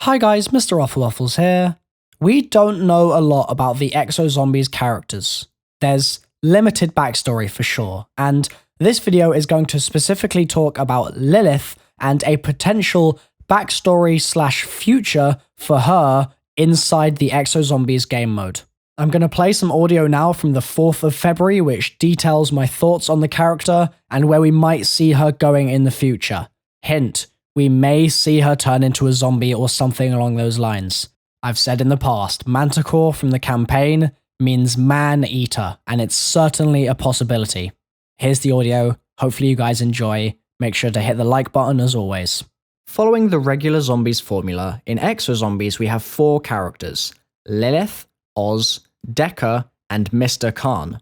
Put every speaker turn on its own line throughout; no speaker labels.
Hi guys, MrRoflWaffles here. We don't know a lot about the Exo Zombies characters. There's limited backstory for sure, and this video is going to specifically talk about Lilith and a potential backstory / future for her inside the Exo Zombies game mode. I'm going to play some audio now from the 4th of February which details my thoughts on the character and where we might see her going in the future. Hint, we may see her turn into a zombie or something along those lines. I've said in the past, Manticore from the campaign means man-eater, and it's certainly a possibility. Here's the audio, hopefully you guys enjoy, make sure to hit the like button as always. Following the regular zombies formula, in Exo Zombies we have 4 characters, Lilith, Oz, Decker, and Mr. Khan.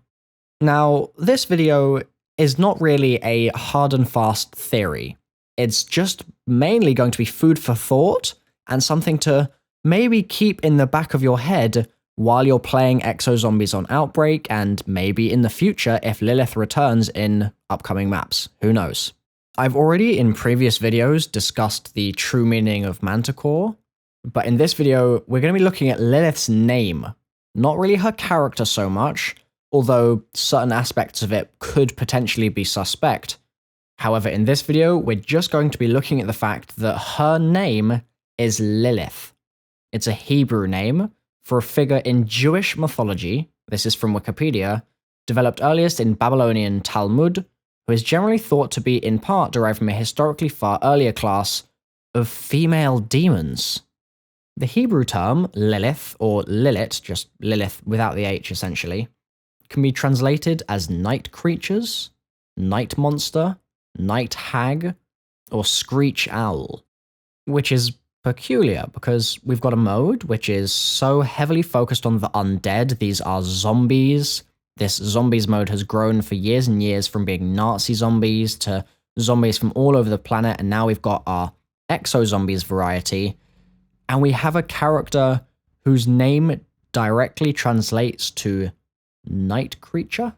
Now, this video is not really a hard and fast theory. It's just mainly going to be food for thought and something to maybe keep in the back of your head while you're playing Exo Zombies on Outbreak and maybe in the future if Lilith returns in upcoming maps. Who knows? I've already in previous videos discussed the true meaning of Manticore, but in this video we're going to be looking at Lilith's name. Not really her character so much, although certain aspects of it could potentially be suspect. However, in this video, we're just going to be looking at the fact that her name is Lilith. It's a Hebrew name for a figure in Jewish mythology, this is from Wikipedia, developed earliest in Babylonian Talmud, who is generally thought to be in part derived from a historically far earlier class of female demons. The Hebrew term Lilith, or Lilith, just Lilith without the H essentially, can be translated as night creatures, night monster, night hag, or screech owl, which is peculiar because we've got a mode which is so heavily focused on the undead. These are zombies. This zombies mode has grown for years and years from being Nazi zombies to zombies from all over the planet, and now we've got our Exo Zombies variety, and we have a character whose name directly translates to night creature.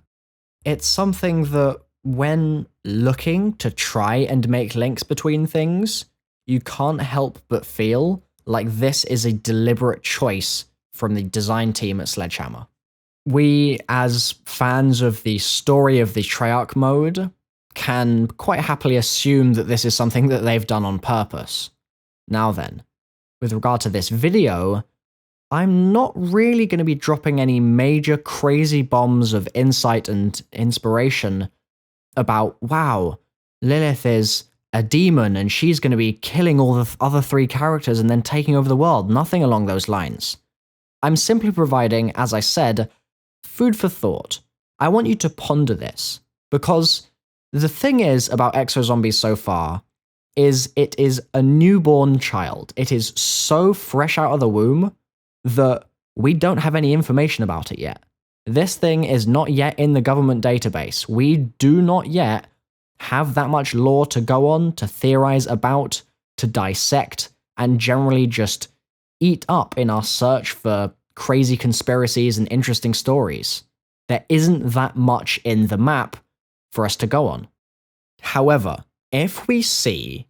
It's something that when looking to try and make links between things, you can't help but feel like this is a deliberate choice from the design team at Sledgehammer. We, as fans of the story of the Treyarch mode, can quite happily assume that this is something that they've done on purpose. Now then, with regard to this video, I'm not really going to be dropping any major crazy bombs of insight and inspiration about, wow, Lilith is a demon and she's going to be killing all the other 3 characters and then taking over the world. Nothing along those lines. I'm simply providing, as I said, food for thought. I want you to ponder this, because the thing is about Exo Zombies so far is it is a newborn child. It is so fresh out of the womb that we don't have any information about it yet. This thing is not yet in the government database. We do not yet have that much lore to go on, to theorize about, to dissect, and generally just eat up in our search for crazy conspiracies and interesting stories. There isn't that much in the map for us to go on. However, if we see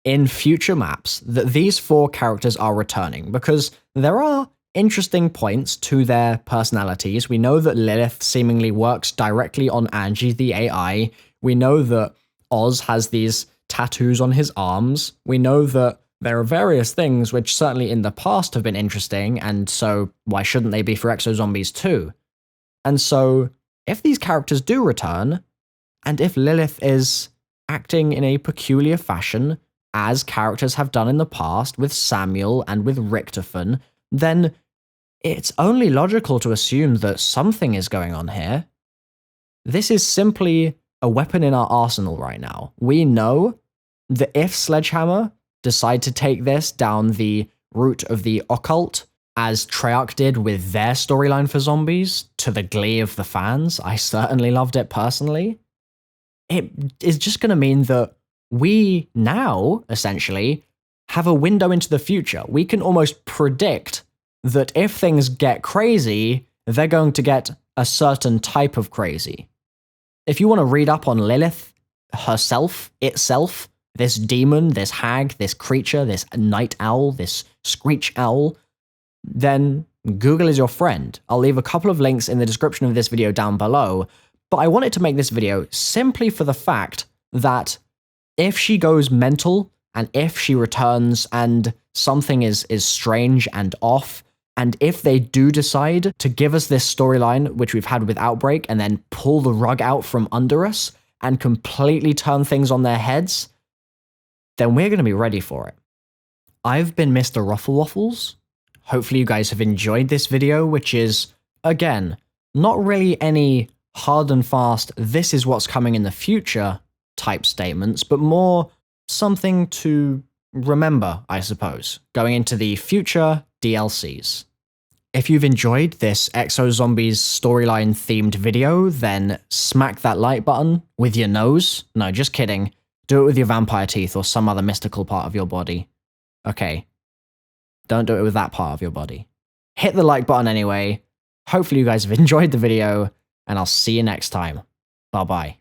in future maps that these 4 characters are returning, because there are interesting points to their personalities. We know that Lilith seemingly works directly on Angie, the AI. We know that Oz has these tattoos on his arms. We know that there are various things which certainly in the past have been interesting, and so why shouldn't they be for Exo Zombies too? And so, if these characters do return, and if Lilith is acting in a peculiar fashion, as characters have done in the past with Samuel and with Richtofen, then it's only logical to assume that something is going on here. This is simply a weapon in our arsenal right now. We know that if Sledgehammer decide to take this down the route of the occult, as Treyarch did with their storyline for zombies, to the glee of the fans, I certainly loved it personally, it is just going to mean that we now, essentially, have a window into the future. We can almost predict that if things get crazy, they're going to get a certain type of crazy. If you want to read up on Lilith herself, itself, this demon, this hag, this creature, this night owl, this screech owl, then Google is your friend. I'll leave a couple of links in the description of this video down below, but I wanted to make this video simply for the fact that if she goes mental, and if she returns and something is strange and off, and if they do decide to give us this storyline, which we've had with Outbreak, and then pull the rug out from under us and completely turn things on their heads, then we're going to be ready for it. I've been MrRoflWaffles. Hopefully you guys have enjoyed this video, which is, again, not really any hard and fast, this is what's coming in the future type statements, but more something to remember, I suppose, going into the future DLCs. If you've enjoyed this Exo Zombies storyline themed video, then smack that like button with your nose. No, just kidding. Do it with your vampire teeth or some other mystical part of your body. Okay. Don't do it with that part of your body. Hit the like button anyway. Hopefully you guys have enjoyed the video, and I'll see you next time. Bye-bye.